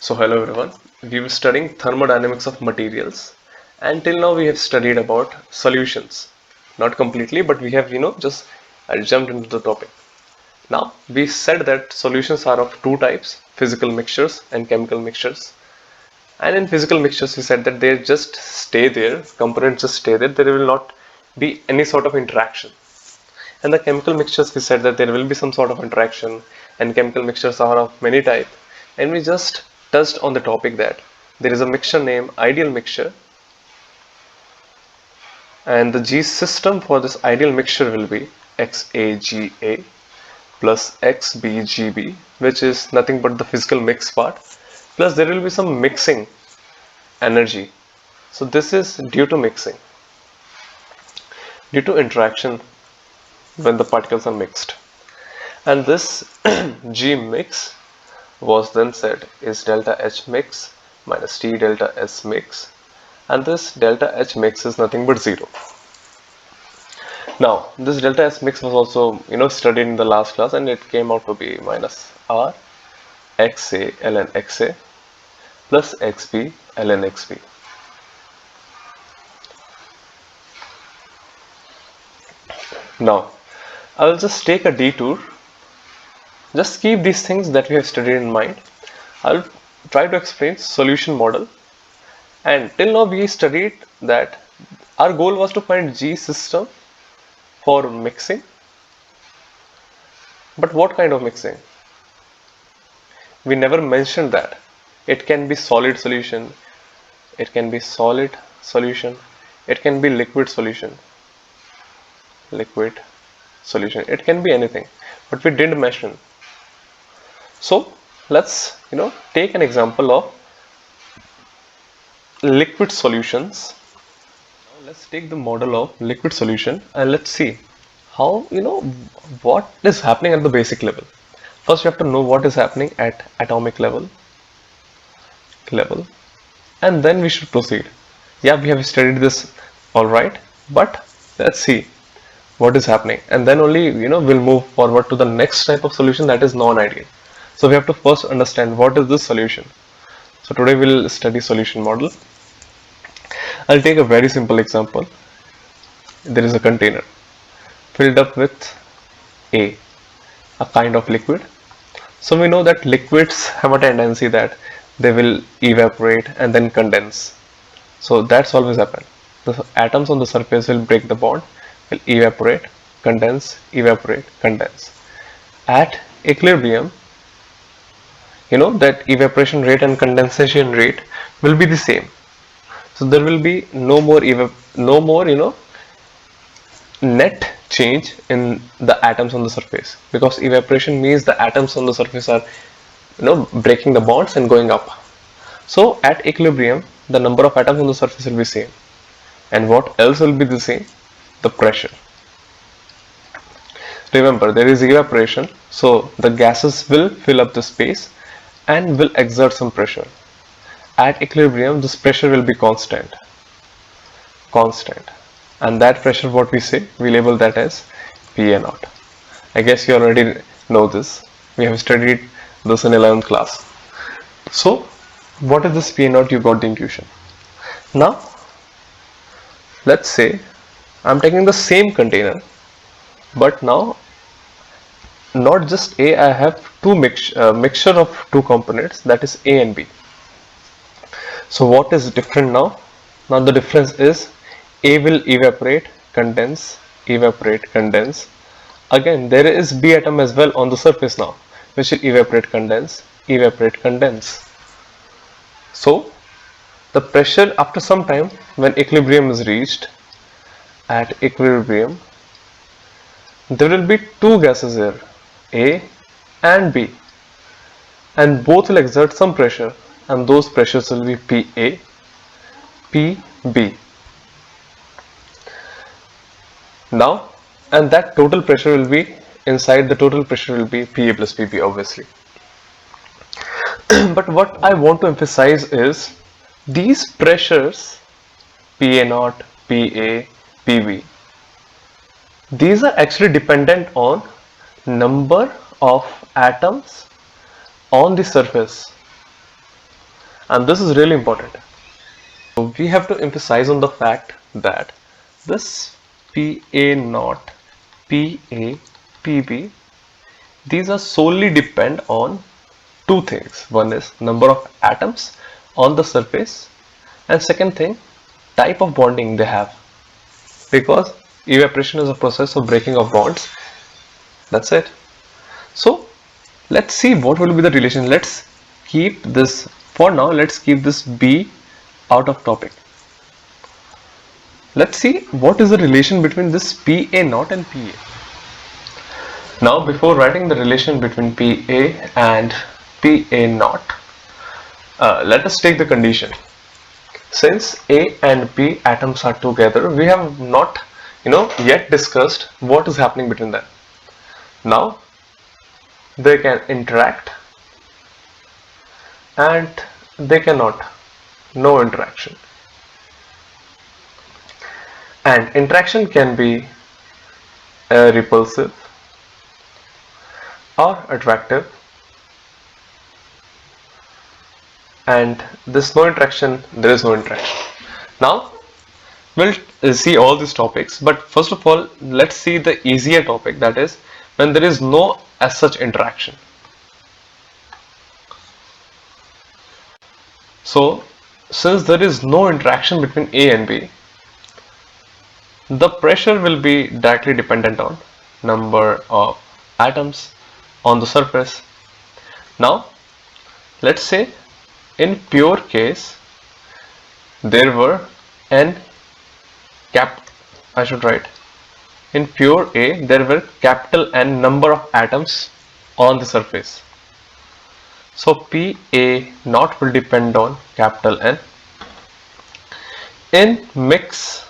So hello everyone, we were studying thermodynamics of materials and till now we have studied about solutions. Not completely, but we have just jumped into the topic. Now we said that solutions are of two types, physical mixtures and chemical mixtures. And in physical mixtures we said that they just stay there, components just stay there, there will not be any sort of interaction. And the chemical mixtures we said that there will be some sort of interaction and chemical mixtures are of many types. And we just touched on the topic that there is a mixture named ideal mixture and the G system for this ideal mixture will be XAGA plus XBGB, which is nothing but the physical mix part, plus there will be some mixing energy. So this is due to mixing, due to interaction when the particles are mixed. And this G mix was then said is delta H mix minus T delta S mix, and this delta H mix is nothing but 0. Now this delta S mix was also studied in the last class and it came out to be minus R XA ln XA plus XB ln XB. Now I will just take a detour. Just keep these things that we have studied in mind. I'll try to explain solution model. And till now we studied that our goal was to find G system for mixing. But what kind of mixing? We never mentioned that. It can be solid solution, it can be solid solution, it can be liquid solution, it can be anything, but we didn't mention. So let's take an example of liquid solutions. Now let's take the model of liquid solution and let's see how what is happening at the basic level. First you have to know what is happening at atomic level, and then we should proceed. Yeah, we have studied this all right, but let's see what is happening, and then only we'll move forward to the next type of solution, that is non-ideal. So we have to first understand what is this solution. So today we'll study solution model. I'll take a very simple example. There is a container filled up with a kind of liquid. So we know that liquids have a tendency that they will evaporate and then condense. So that's always happen. The atoms on the surface will break the bond, will evaporate, condense, evaporate, condense. At equilibrium, that evaporation rate and condensation rate will be the same. So there will be no more net change in the atoms on the surface, because evaporation means the atoms on the surface are breaking the bonds and going up. So at equilibrium the number of atoms on the surface will be same, and what else will be the same? The pressure. Remember, there is evaporation, so the gases will fill up the space and will exert some pressure. At equilibrium this pressure will be constant, and that pressure, what we say, we label that as PA0. I guess you already know this, we have studied this in 11th class. So what is this PA0? You got the intuition. Now let's say I'm taking the same container, but now not just A, I have two mixture of two components, that is A and B. So what is different now? Now the difference is A will evaporate, condense, evaporate, condense. Again there is B atom as well on the surface now, which will evaporate, condense, evaporate, condense. So the pressure after some time, when equilibrium is reached, at equilibrium there will be two gases here, A and B, and both will exert some pressure, and those pressures will be PA, PB. Now, and that total pressure will be, inside the total pressure will be PA plus PB obviously. But what I want to emphasize is these pressures PA0, PA, PB, these are actually dependent on number of atoms on the surface. And this is really important. So we have to emphasize on the fact that this PA naught, PA, PB, these are solely depend on two things. One is number of atoms on the surface, and second thing, type of bonding they have, because evaporation is a process of breaking of bonds. That's it. So let's see what will be the relation. Let's keep this for now. Let's keep this B out of topic. Let's see what is the relation between this PA naught and PA. Now, before writing the relation between PA and PA naught, let us take the condition. Since A and B atoms are together, we have not yet discussed what is happening between them. Now they can interact and they cannot, no interaction. And interaction can be repulsive or attractive, and this no interaction, there is no interaction. Now we'll see all these topics, but first of all let's see the easier topic, that is when there is no as such interaction. So since there is no interaction between A and B, the pressure will be directly dependent on number of atoms on the surface. Now let's say in pure case there were I should write, in pure A there were capital N number of atoms on the surface. So PA naught will depend on capital N. In mix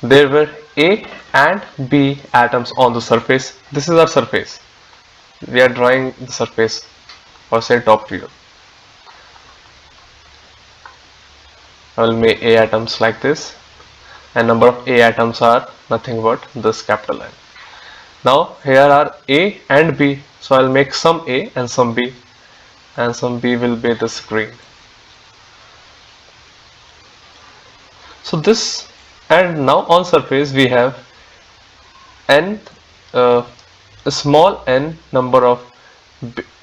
there were A and B atoms on the surface. This is our surface. We are drawing the surface, or say top view. I will make A atoms like this, and number of A atoms are nothing but this capital N. Now here are A and B, so I'll make some A and some B, and some B will be this green. So this, and now on surface we have n a small n number of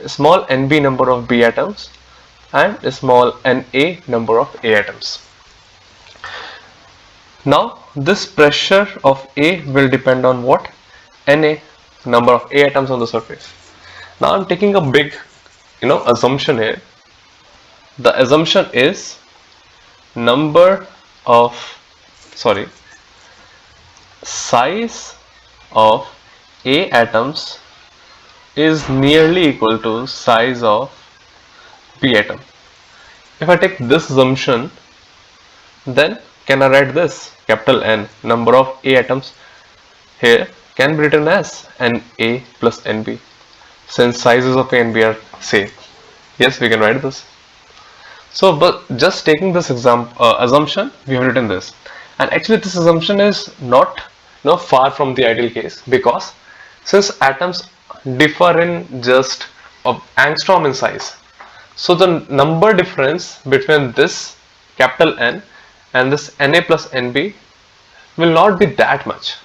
small nb number of B atoms and a small Na number of A atoms. Now this pressure of A will depend on what? Na, number of A atoms on the surface. Now I'm taking a big assumption here. The assumption is size of A atoms is nearly equal to size of B atom. If I take this assumption, then can I write this? Capital N number of A atoms here can be written as Na plus Nb, since sizes of A and B are same. Yes, we can write this. So, but just taking this assumption, we have written this, and actually this assumption is not far from the ideal case, because since atoms differ in just angstrom in size, so the number difference between this capital N and this Na plus Nb will not be that much.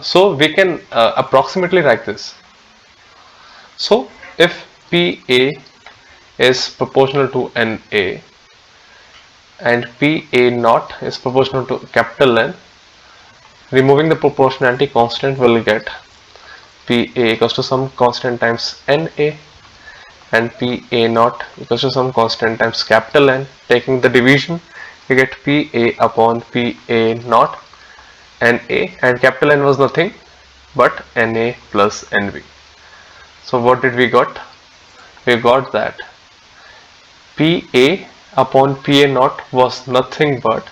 So we can approximately write this. So if Pa is proportional to Na and Pa naught is proportional to capital N, removing the proportionality constant will get Pa equals to some constant times Na and Pa naught equals to some constant times capital N. Taking the division, you get Pa upon Pa naught Na, and capital N was nothing but Na plus Nb. So what did we got? We got that Pa upon Pa naught was nothing but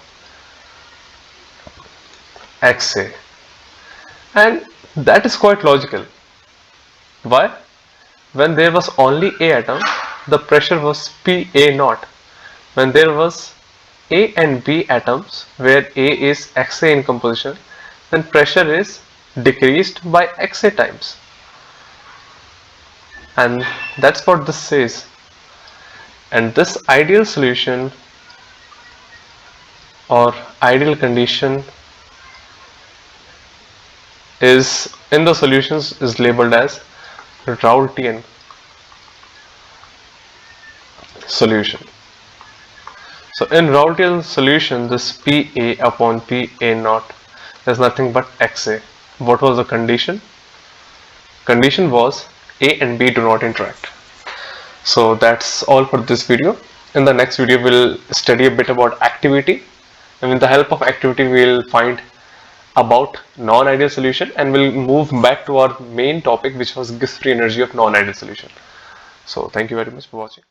Xa, and that is quite logical. Why? When there was only A atom, the pressure was Pa naught. When there was A and B atoms, where A is Xa in composition, then pressure is decreased by Xa times. And that's what this says. And this ideal solution or ideal condition is in the solutions is labeled as Raoultian solution. So in Raoultian solution, this PA upon PA naught is nothing but XA. What was the condition? Condition was A and B do not interact. So that's all for this video. In the next video, we'll study a bit about activity, and with the help of activity, we'll find about non-ideal solution, and we'll move back to our main topic, which was Gibbs free energy of non-ideal solution. So thank you very much for watching.